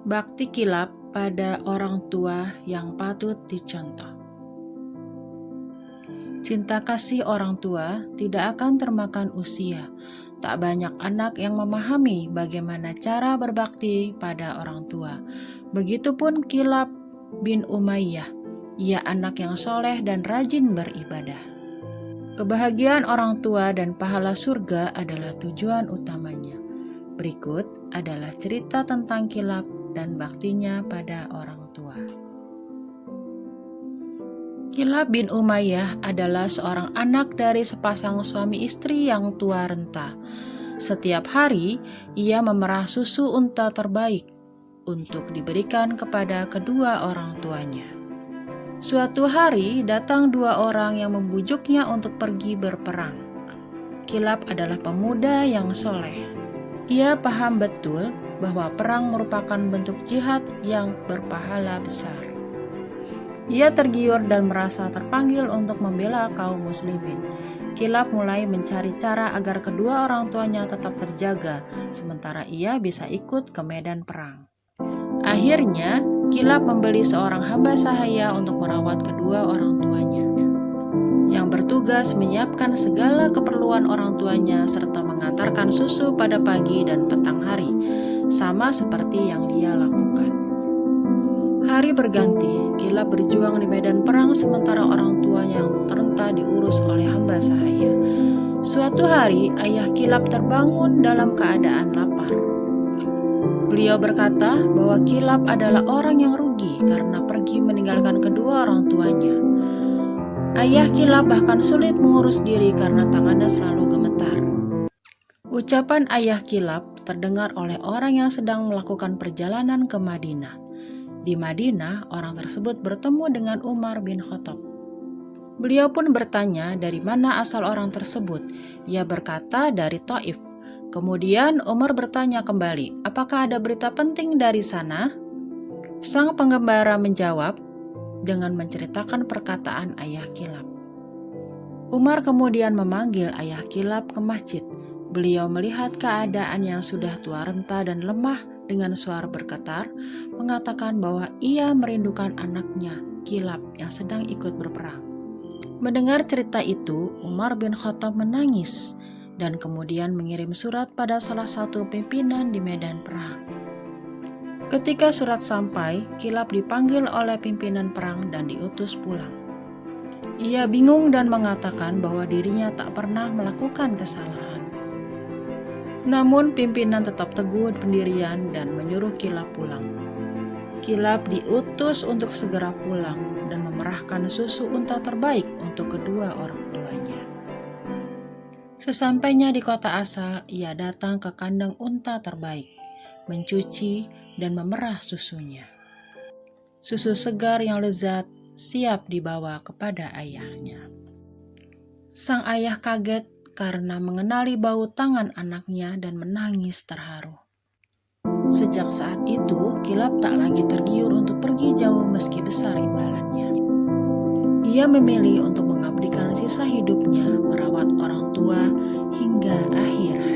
Bakti Kilap pada orang tua yang patut dicontoh. Cinta kasih orang tua tidak akan termakan usia. Tak banyak anak yang memahami bagaimana cara berbakti pada orang tua. Begitupun Kilap bin Umayyah. Ia anak yang soleh dan rajin beribadah. Kebahagiaan orang tua dan pahala surga adalah tujuan utamanya. Berikut adalah cerita tentang Kilap dan baktinya pada orang tua. Kilap bin Umayyah adalah seorang anak dari sepasang suami istri yang tua renta. Setiap hari, ia memerah susu unta terbaik untuk diberikan kepada kedua orang tuanya. Suatu hari, datang dua orang yang membujuknya untuk pergi berperang. Kilap adalah pemuda yang soleh. Ia paham betul bahwa perang merupakan bentuk jihad yang berpahala besar. Ia tergiur dan merasa terpanggil untuk membela kaum muslimin. Kilap mulai mencari cara agar kedua orang tuanya tetap terjaga, sementara ia bisa ikut ke medan perang. Akhirnya, Kilap membeli seorang hamba sahaya untuk merawat kedua orang tuanya, yang bertugas menyiapkan segala keperluan orang tuanya serta mengantarkan susu pada pagi dan petang hari, sama seperti yang dia lakukan. Hari berganti, Kilap berjuang di medan perang sementara orang tuanya yang terenta diurus oleh hamba sahaya. Suatu hari, ayah Kilap terbangun dalam keadaan lapar. Beliau berkata bahwa Kilap adalah orang yang rugi karena pergi meninggalkan kedua orang tuanya. Ayah Kilap bahkan sulit mengurus diri karena tangannya selalu gemetar. Ucapan ayah Kilap terdengar oleh orang yang sedang melakukan perjalanan ke Madinah. Di Madinah, orang tersebut bertemu dengan Umar bin Khattab. Beliau pun bertanya dari mana asal orang tersebut. Ia berkata dari Taif. Kemudian Umar bertanya kembali, apakah ada berita penting dari sana? Sang penggembara menjawab dengan menceritakan perkataan ayah Kilap. Umar kemudian memanggil ayah Kilap ke masjid. Beliau melihat keadaan yang sudah tua renta dan lemah dengan suara bergetar, mengatakan bahwa ia merindukan anaknya, Kilap, yang sedang ikut berperang. Mendengar cerita itu, Umar bin Khattab menangis dan kemudian mengirim surat pada salah satu pimpinan di medan perang. Ketika surat sampai, Kilap dipanggil oleh pimpinan perang dan diutus pulang. Ia bingung dan mengatakan bahwa dirinya tak pernah melakukan kesalahan. Namun pimpinan tetap teguh pendirian dan menyuruh Kilap pulang. Kilap diutus untuk segera pulang dan memerahkan susu unta terbaik untuk kedua orang tuanya. Sesampainya di kota asal, ia datang ke kandang unta terbaik, mencuci dan memerah susunya. Susu segar yang lezat siap dibawa kepada ayahnya. Sang ayah kaget karena mengenali bau tangan anaknya dan menangis terharu. Sejak saat itu, Kilap tak lagi tergiur untuk pergi jauh meski besar imbalannya. Ia memilih untuk mengabdikan sisa hidupnya merawat orang tua hingga akhir hayatnya.